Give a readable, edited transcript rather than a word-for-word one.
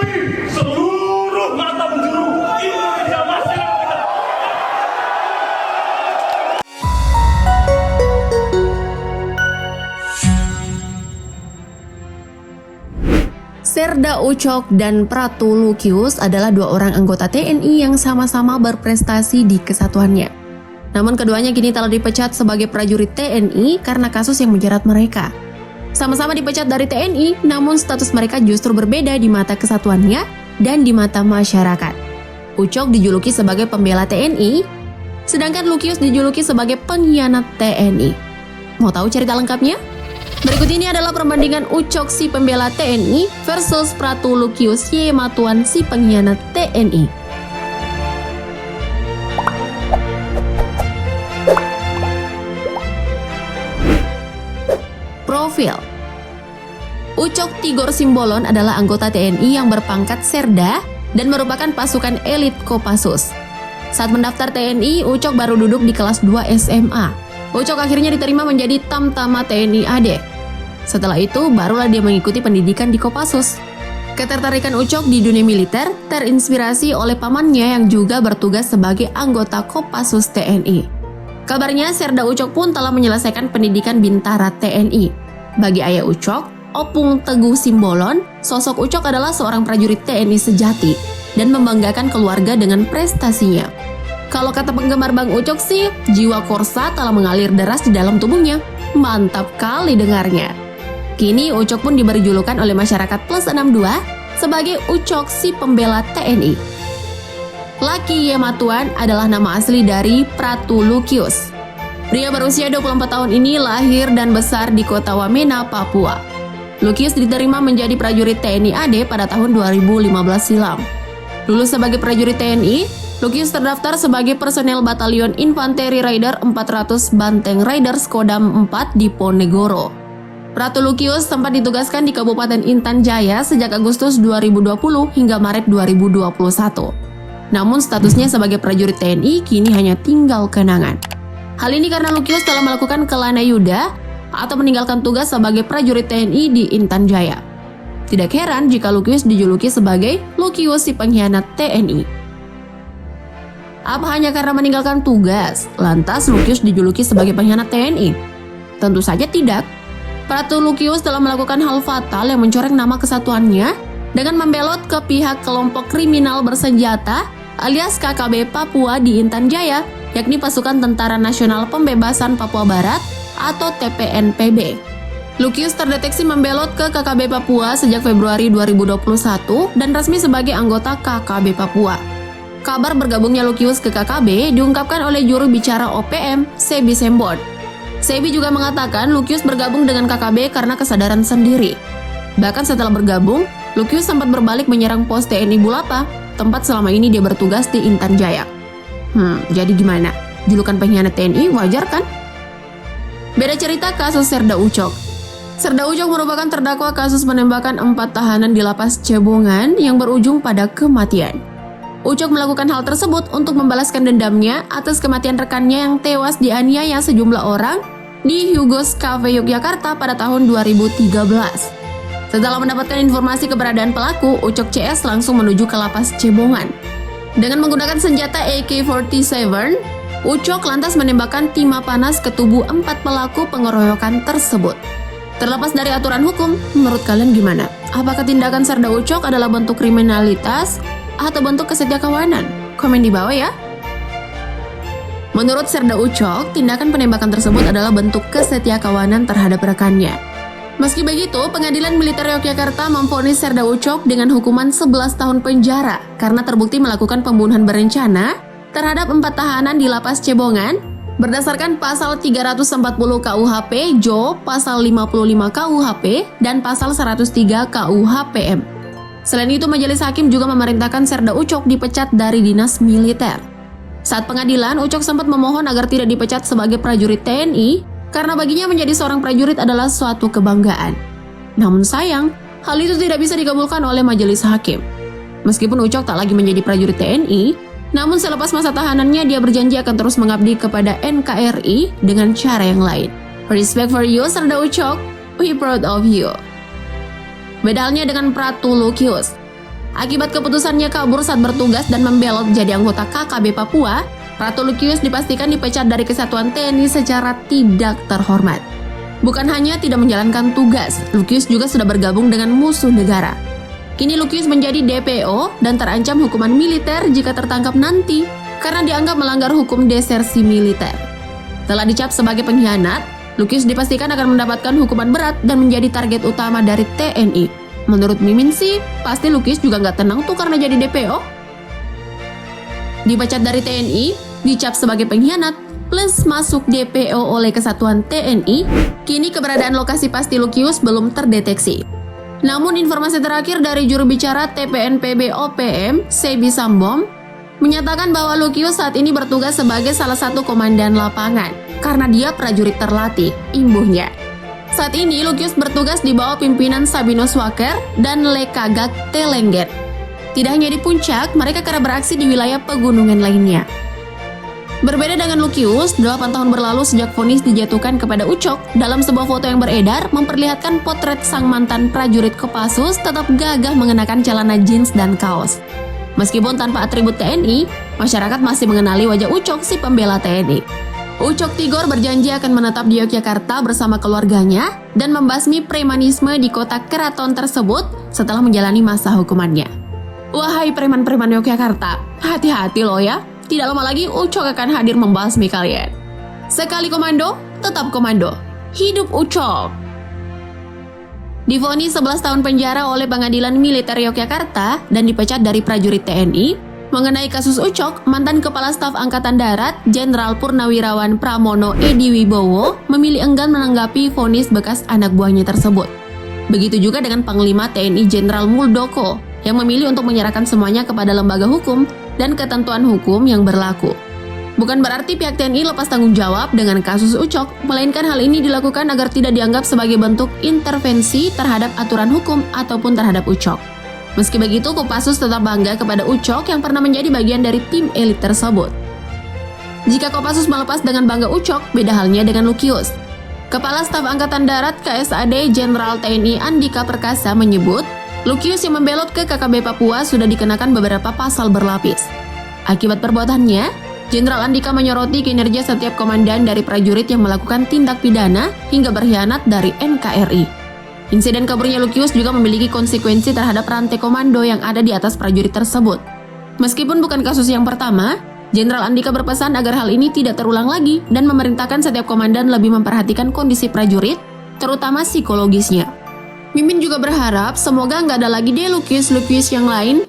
Tapi seluruh mata penjuru Indonesia masyarakat. Serda Ucok dan Pratu Lukius adalah dua orang anggota TNI yang sama-sama berprestasi di kesatuannya. Namun keduanya kini telah dipecat sebagai prajurit TNI karena kasus yang menjerat mereka. Sama-sama dipecat dari TNI, namun status mereka justru berbeda di mata kesatuannya dan di mata masyarakat. Ucok dijuluki sebagai pembela TNI, sedangkan Lukius dijuluki sebagai pengkhianat TNI. Mau tahu cerita lengkapnya? Berikut ini adalah perbandingan Ucok si pembela TNI versus Pratu Lukius Y Matuan si pengkhianat TNI. Profil. Ucok Tigor Simbolon adalah anggota TNI yang berpangkat Serda dan merupakan pasukan elit Kopassus. Saat mendaftar TNI, Ucok baru duduk di kelas 2 SMA. Ucok akhirnya diterima menjadi Tamtama TNI AD. Setelah itu, barulah dia mengikuti pendidikan di Kopassus. Ketertarikan Ucok di dunia militer terinspirasi oleh pamannya yang juga bertugas sebagai anggota Kopassus TNI. Kabarnya, Serda Ucok pun telah menyelesaikan pendidikan Bintara TNI. Bagi ayah Ucok, Opung Teguh Simbolon, sosok Ucok adalah seorang prajurit TNI sejati dan membanggakan keluarga dengan prestasinya. Kalau kata penggemar Bang Ucok sih, jiwa Korsa telah mengalir deras di dalam tubuhnya. Mantap kali dengarnya. Kini Ucok pun diberi julukan oleh masyarakat plus 62 sebagai Ucok si pembela TNI. Laki Yematuan adalah nama asli dari Pratu Lukius. Pria berusia 24 tahun ini lahir dan besar di kota Wamena, Papua. Lukius diterima menjadi prajurit TNI AD pada tahun 2015 silam. Lulus sebagai prajurit TNI, Lukius terdaftar sebagai personel Batalion Infanteri Raider 400 Banteng Raiders Kodam 4 di Ponegoro. Pratu Lukius sempat ditugaskan di Kabupaten Intan Jaya sejak Agustus 2020 hingga Maret 2021. Namun statusnya sebagai prajurit TNI kini hanya tinggal kenangan. Hal ini karena Lukius telah melakukan kelana yuda atau meninggalkan tugas sebagai prajurit TNI di Intan Jaya. Tidak heran jika Lukius dijuluki sebagai Lukius si pengkhianat TNI. Apa hanya karena meninggalkan tugas, lantas Lukius dijuluki sebagai pengkhianat TNI? Tentu saja tidak. Pratu Lukius telah melakukan hal fatal yang mencoreng nama kesatuannya dengan membelot ke pihak kelompok kriminal bersenjata alias KKB Papua di Intan Jaya, yakni Pasukan Tentara Nasional Pembebasan Papua Barat atau TPNPB. Lukius terdeteksi membelot ke KKB Papua sejak Februari 2021 dan resmi sebagai anggota KKB Papua. Kabar bergabungnya Lukius ke KKB diungkapkan oleh juru bicara OPM, Sebi Sembon. Sebi juga mengatakan Lukius bergabung dengan KKB karena kesadaran sendiri. Bahkan setelah bergabung, Lukius sempat berbalik menyerang pos TNI Bulapa, tempat selama ini dia bertugas di Intan Jaya. Jadi gimana? Julukan pengkhianat TNI wajar kan? Beda cerita kasus Serda Ucok. Serda Ucok merupakan terdakwa kasus penembakan 4 tahanan di lapas Cebongan yang berujung pada kematian. Ucok melakukan hal tersebut untuk membalaskan dendamnya atas kematian rekannya yang tewas dianiaya sejumlah orang di Hugos Cafe Yogyakarta pada tahun 2013. Setelah mendapatkan informasi keberadaan pelaku, Ucok CS langsung menuju ke lapas Cebongan. Dengan menggunakan senjata AK-47, Ucok lantas menembakkan timah panas ke tubuh 4 pelaku pengeroyokan tersebut. Terlepas dari aturan hukum, menurut kalian gimana? Apakah tindakan Serda Ucok adalah bentuk kriminalitas atau bentuk kesetiakawanan? Komen di bawah ya. Menurut Serda Ucok, tindakan penembakan tersebut adalah bentuk kesetiakawanan terhadap rekannya. Meski begitu, Pengadilan Militer Yogyakarta memvonis Serda Ucok dengan hukuman 11 tahun penjara karena terbukti melakukan pembunuhan berencana terhadap 4 tahanan di lapas Cebongan berdasarkan pasal 340 KUHP JO, pasal 55 KUHP, dan pasal 103 KUHPM. Selain itu, majelis hakim juga memerintahkan Serda Ucok dipecat dari dinas militer. Saat pengadilan, Ucok sempat memohon agar tidak dipecat sebagai prajurit TNI karena baginya menjadi seorang prajurit adalah suatu kebanggaan. Namun sayang, hal itu tidak bisa dikabulkan oleh majelis hakim. Meskipun Ucok tak lagi menjadi prajurit TNI, namun selepas masa tahanannya dia berjanji akan terus mengabdi kepada NKRI dengan cara yang lain. Respect for you, Serda Ucok. We proud of you. Beda halnya dengan Pratu Lukius. Akibat keputusannya kabur saat bertugas dan membelot jadi anggota KKB Papua, Ratu Lukius dipastikan dipecat dari Kesatuan TNI secara tidak terhormat. Bukan hanya tidak menjalankan tugas, Lukius juga sudah bergabung dengan musuh negara. Kini Lukius menjadi DPO dan terancam hukuman militer jika tertangkap nanti karena dianggap melanggar hukum desersi militer. Telah dicap sebagai pengkhianat, Lukius dipastikan akan mendapatkan hukuman berat dan menjadi target utama dari TNI. Menurut Mimin sih, pasti Lukius juga nggak tenang tuh karena jadi DPO. Dipecat dari TNI, dicap sebagai pengkhianat, plus masuk DPO oleh Kesatuan TNI, kini keberadaan lokasi pasti Lukius belum terdeteksi. Namun informasi terakhir dari juru bicara TPNPB OPM, Sebi Sambom, menyatakan bahwa Lukius saat ini bertugas sebagai salah satu komandan lapangan, karena dia prajurit terlatih, imbuhnya. Saat ini Lukius bertugas di bawah pimpinan Sabino Swaker dan Lekagak Telengget. Tidak hanya di puncak, mereka kerap beraksi di wilayah pegunungan lainnya. Berbeda dengan Lukius, 8 tahun berlalu sejak vonis dijatuhkan kepada Ucok, dalam sebuah foto yang beredar memperlihatkan potret sang mantan prajurit Kopassus tetap gagah mengenakan celana jeans dan kaos. Meskipun tanpa atribut TNI, masyarakat masih mengenali wajah Ucok si pembela TNI. Ucok Tigor berjanji akan menetap di Yogyakarta bersama keluarganya dan membasmi premanisme di kota keraton tersebut setelah menjalani masa hukumannya. Wahai preman-preman Yogyakarta, hati-hati loh ya, tidak lama lagi Ucok akan hadir membasmi kalian. Sekali komando, tetap komando. Hidup Ucok! Divonis 11 tahun penjara oleh Pengadilan Militer Yogyakarta dan dipecat dari prajurit TNI, mengenai kasus Ucok, mantan Kepala Staf Angkatan Darat, Jenderal Purnawirawan Pramono Edi Wibowo memilih enggan menanggapi vonis bekas anak buahnya tersebut. Begitu juga dengan Panglima TNI Jenderal Muldoko yang memilih untuk menyerahkan semuanya kepada lembaga hukum dan ketentuan hukum yang berlaku. Bukan berarti pihak TNI lepas tanggung jawab dengan kasus Ucok, melainkan hal ini dilakukan agar tidak dianggap sebagai bentuk intervensi terhadap aturan hukum ataupun terhadap Ucok. Meski begitu, Kopassus tetap bangga kepada Ucok yang pernah menjadi bagian dari tim elit tersebut. Jika Kopassus melepas dengan bangga Ucok, beda halnya dengan Lukius. Kepala Staf Angkatan Darat KSAD Jenderal TNI Andika Perkasa menyebut, Lukius yang membelot ke KKB Papua sudah dikenakan beberapa pasal berlapis. Akibat perbuatannya, Jenderal Andika menyoroti kinerja setiap komandan dari prajurit yang melakukan tindak pidana hingga berkhianat dari NKRI. Insiden kaburnya Lukius juga memiliki konsekuensi terhadap rantai komando yang ada di atas prajurit tersebut. Meskipun bukan kasus yang pertama, Jenderal Andika berpesan agar hal ini tidak terulang lagi dan memerintahkan setiap komandan lebih memperhatikan kondisi prajurit, terutama psikologisnya. Mimin juga berharap semoga nggak ada lagi deh Lukius yang lain